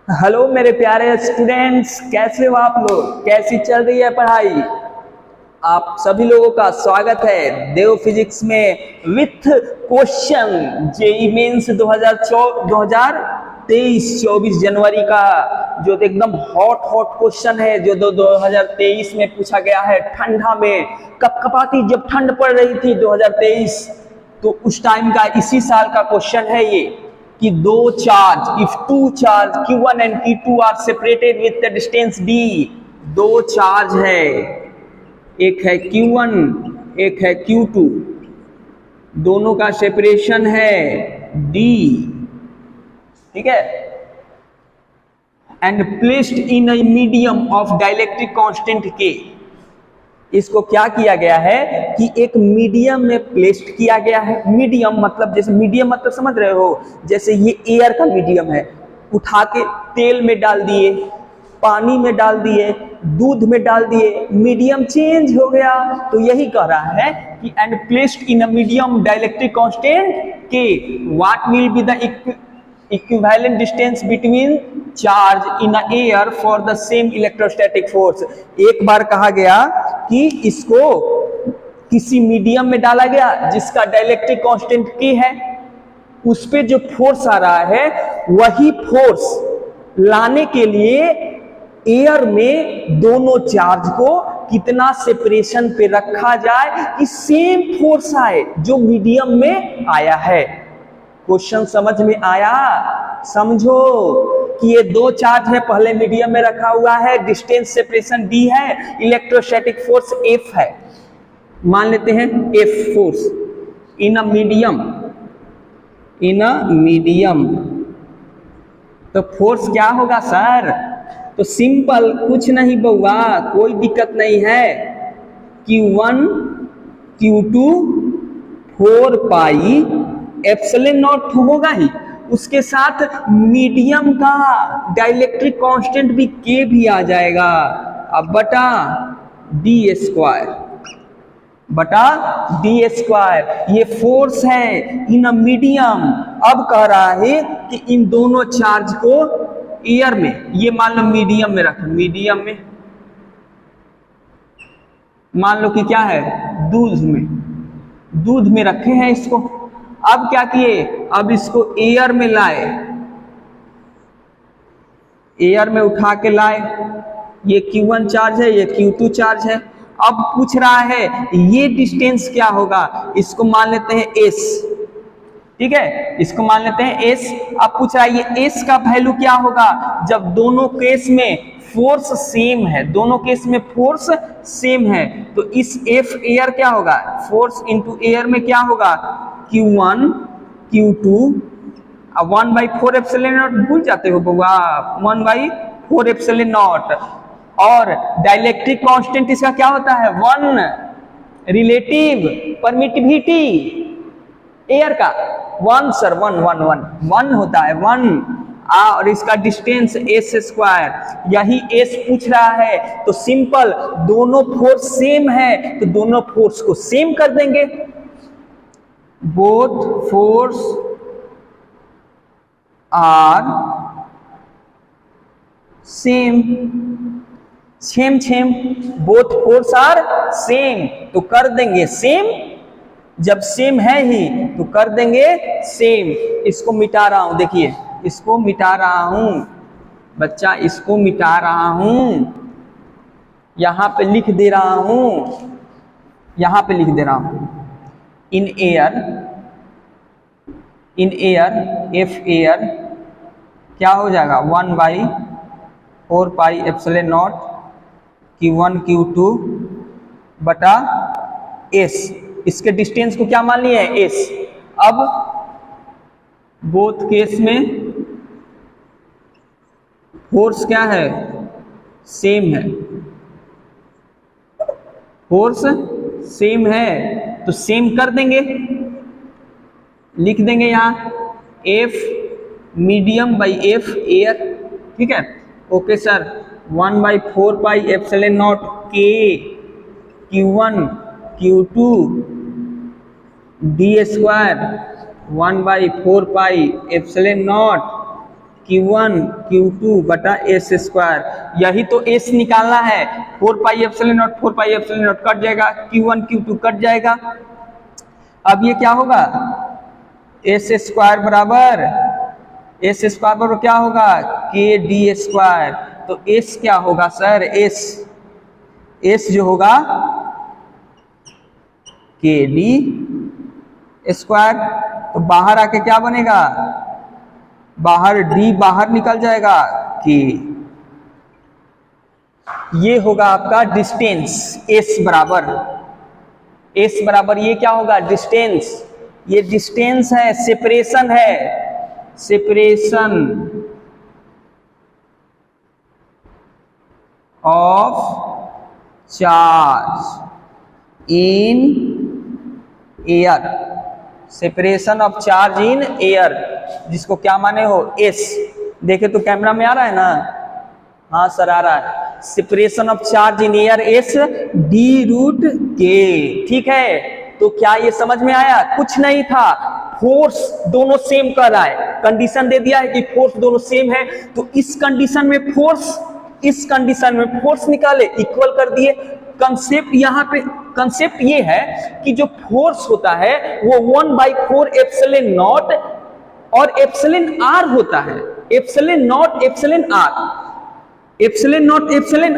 Hello मेरे प्यारे students, कैसे हो आप लोग? कैसी चल रही है पढ़ाई? आप सभी लोगों का स्वागत है देव फिजिक्स में विथ क्वेश्चन जेई मेंस 2023 जनवरी का, जो एकदम हॉट क्वेश्चन है, जो 2023 में पूछा गया है। ठंडा में कपकपाती जब ठंड पड़ रही थी 2023, तो उस टाइम का, इसी साल का क्वेश्चन है ये कि दो charge, if two charge Q1 and Q2 are separated with the distance d, दो चार्ज है, एक है Q1 एक है Q2, दोनों का सेपरेशन है d, ठीक है, and placed in a medium of dielectric constant k। इसको क्या किया गया है कि एक मीडियम में प्लेस्ड किया गया है। मीडियम मतलब, जैसे मीडियम मतलब समझ रहे हो, जैसे ये एयर का मीडियम है, उठा के तेल में डाल दिए, पानी में डाल दिए, दूध में डाल दिए, मीडियम चेंज हो गया। तो यही कह रहा है कि and placed in a medium dielectric constant k, what will be the equivalent distance between charge in a air for the same electrostatic force। एक बार कहा गया कि इसको किसी मीडियम में डाला गया जिसका डाइलेक्ट्रिक कांस्टेंट k है, उस पे जो फोर्स आ रहा है वही फोर्स लाने के लिए एयर में दोनों चार्ज को कितना सेपरेशन पे रखा जाए कि सेम फोर्स आए जो मीडियम में आया है। क्वेश्चन समझ में आया? समझो कि ये दो चार्ज है, पहले मीडियम में रखा हुआ है, डिस्टेंस सेपरेशन d है, इलेक्ट्रोस्टैटिक फोर्स F है, मान लेते हैं F force in a medium. तो फोर्स क्या होगा सर? तो सिंपल, कुछ नहीं बउआ, कोई दिक्कत नहीं है। Q1 Q2 4 pi epsilon not होगा ही, उसके साथ मीडियम का डाइलेक्ट्रिक कांस्टेंट भी k भी आ जाएगा, अब बटा d स्क्वायर। ये फोर्स है इन अ मीडियम। अब कह रहा है कि इन दोनों चार्ज को एयर में, ये मान लो मीडियम में रखें, मीडियम में मान लो कि क्या है, दूध में रखे हैं इसको। अब क्या किए, अब इसको एयर में लाए, एयर में उठा के लाए, ये Q1 चार्ज है, ये Q2 चार्ज है। अब पूछ रहा है ये डिस्टेंस क्या होगा, इसको मान लेते हैं s, ठीक है, इसको मान लेते हैं s। अब पूछ रहा है ये s का वैल्यू क्या होगा जब दोनों केस में फोर्स सेम है, दोनों केस में फोर्स सेम है। तो इस F एयर क्या होगा, फोर्स इनटू एयर में क्या होगा, Q1 Q2 अब 1/4 एप्सिलॉन नॉट, भूल जाते हो बउआ, 1/4 एप्सिलॉन नॉट। और डाइलेक्ट्रिक कांस्टेंट इसका क्या होता है, 1, रिलेटिव परमिटिविटी एयर का 1 सर, 1 होता है 1, और इसका डिस्टेंस s स्क्वायर, यही s पूछ रहा है। तो सिंपल, दोनों फोर्स सेम है तो दोनों फोर्स को सेम कर देंगे, both force are same, both force are same, तो कर देंगे सेम, जब सेम है ही तो कर देंगे सेम। इसको मिटा रहा हूं, देखिए इसको मिटा रहा हूं बच्चा, इसको मिटा रहा हूं, यहां पे लिख दे रहा हूं, यहां पे लिख दे रहा हूं, इन एयर F एयर क्या हो जाएगा, 1/4 pi epsilon not Q1 Q2 बटा s। इसके डिस्टेंस को क्या मान लिया है, s। अब बोथ केस में फोर्स क्या है, सेम है, फोर्स सेम है तो सेम कर देंगे, लिख देंगे यहां F medium by F air, ठीक है। Okay sir, 1/4 pi epsilon not k Q1 Q2 d square 1/4 pi epsilon not Q1 Q2 बटा एस स्क्वायर, यही तो एस निकालना है। 4 pi epsilon not 4 pi epsilon not cut जाएगा, Q1 Q2 कट जाएगा। अब ये क्या होगा, एस स्क्वायर बराबर क्या होगा, के डी स्क्वायर। तो एस क्या होगा सर, एस जो होगा के डी स्क्वायर। तो बाहर आके क्या बनेगा, बाहर डी बाहर निकल जाएगा कि ये होगा आपका डिस्टेंस। एस बराबर ये क्या होगा, डिस्टेंस। ये डिस्टेंस है, सेपरेशन है, separation of charge in air, separation of charge in air, जिसको क्या माने हो, एस। देखे तो कैमरा में आ रहा है ना, हाँ सर आ रहा है। Separation of charge in air S D root के, ठीक है। तो क्या ये समझ में आया, कुछ नहीं था, फोर्स दोनों सेम कर रहा है, कंडीशन दे दिया है कि फोर्स दोनों सेम है। तो इस कंडीशन में फोर्स निकाले, इक्वल कर दिए। कंसेप्ट यहाँ पे कंसेप्ट ये है कि जो फोर्स होता है वो 1/4 एप्सिलॉन नॉट और एप्सिलॉन आर होता है, एप्सिलॉन नॉट एप्सिलॉन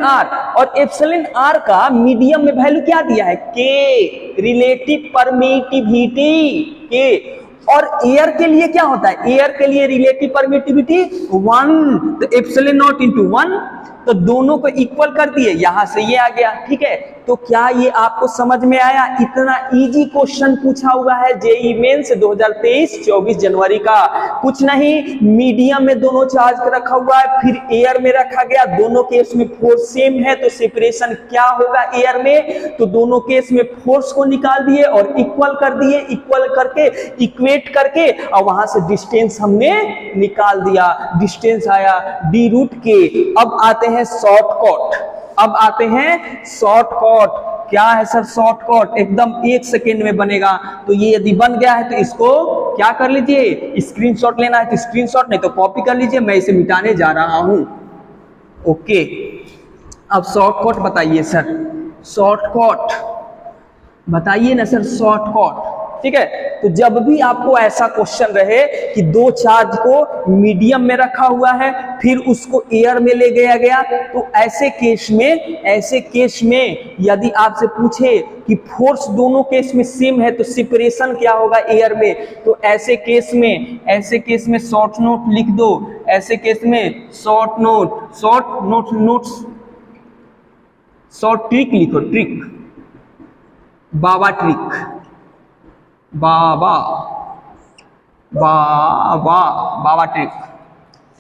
आर, और एप्सिलॉन आर का मीडियम में वैल्यू क्या दिया है, के, रिलेटिव परमिटिविटी के। और एयर के लिए क्या होता है, एयर के लिए रिलेटिव परमिटिविटी 1, तो एप्सिलॉन नॉट इंटू 1, तो दोनों को इक्वल कर दिए, यहां से ये आ गया, ठीक है। तो क्या ये आपको समझ में आया, इतना इजी क्वेश्चन पूछा हुआ है जेईई मेंस 2023 24 जनवरी का। कुछ नहीं, मीडियम में दोनों चार्ज रखा हुआ है, फिर एयर में रखा गया, दोनों केस में फोर्स सेम है, तो सेपरेशन क्या होगा एयर में, तो दोनों केस में फोर्स को निकाल दिए और इक्वल कर दिए, इक्वल करके इक्वेट करके और वहां से डिस्टेंस हमने निकाल दिया, डिस्टेंस आया डी रूट के। अब आते हैं शॉर्टकट, क्या है सर शॉर्टकट, एकदम 1 सेकेंड में बनेगा। तो ये यदि बन गया है तो इसको क्या कर लीजिए, स्क्रीनशॉट लेना है तो स्क्रीनशॉट, नहीं तो कॉपी कर लीजिए, मैं इसे मिटाने जा रहा हूं। ओके, अब शॉर्टकट बताइए सर, शॉर्टकट बताइए ना सर, शॉर्टकट, ठीक है। तो जब भी आपको ऐसा क्वेश्चन रहे कि दो चार्ज को मीडियम में रखा हुआ है, फिर उसको एयर में ले गया, तो ऐसे केस में यदि आपसे पूछे कि फोर्स दोनों केस में सेम है तो सेपरेशन क्या होगा एयर में, तो ऐसे केस में शॉर्ट नोट लिख दो, ऐसे केस में शॉर्ट ट्रिक लिखो, ट्रिक, बाबा ट्रिक,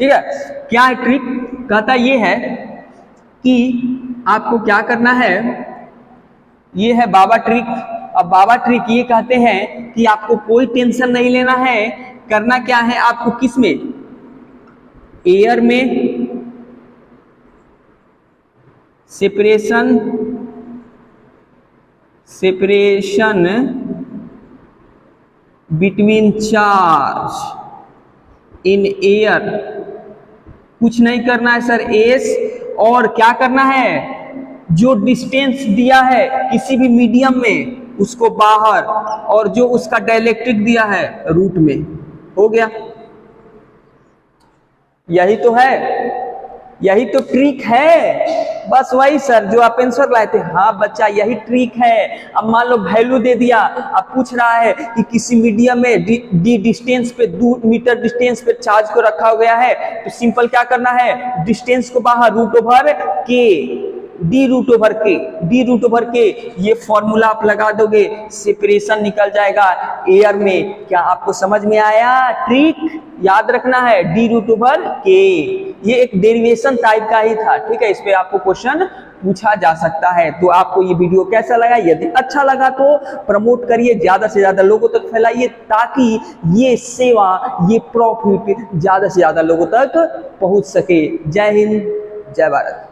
ठीक है। क्या है ट्रिक, कहता ये है कि आपको क्या करना है, ये है बाबा ट्रिक। अब बाबा ट्रिक ये कहते हैं कि आपको कोई टेंशन नहीं लेना है, करना क्या है आपको, किस में, एयर में separation between charge in air, कुछ नहीं करना है सर, एस, और क्या करना है, जो डिस्टेंस दिया है किसी भी मीडियम में उसको बाहर, और जो उसका डाइलेक्ट्रिक दिया है रूट में, हो गया। यही तो है, यही तो ट्रिक है, बस वही सर जो आप आंसर लाए थे। हाँ बच्चा, यही ट्रिक है। अब मान लो वैल्यू दे दिया, अब पूछ रहा है कि किसी मीडियम में डी डिस्टेंस पे 2 मीटर डिस्टेंस पे चार्ज को रखा गया है, तो सिंपल क्या करना है, डिस्टेंस को बाहर रूट ओवर के, डी रूट ओवर के, ये फॉर्मूला आप लगा दोगे, सेपरेशन निकल जाएगा एयर में। क्या आपको समझ में आया, ट्रिक याद रखना है, डी रूट ओवर के, ये एक डेरिवेशन टाइप का ही था, ठीक है। इस पे आपको क्वेश्चन पूछा जा सकता है। तो आपको ये वीडियो कैसा लगा, यदि अच्छा लगा तो प्रमोट करिए, ज्यादा से ज्यादा लोगों तक फैलाइए, ताकि ये सेवा, ये प्रॉफिट ज्यादा से ज्यादा लोगों तक पहुंच सके। जय हिंद, जय भारत।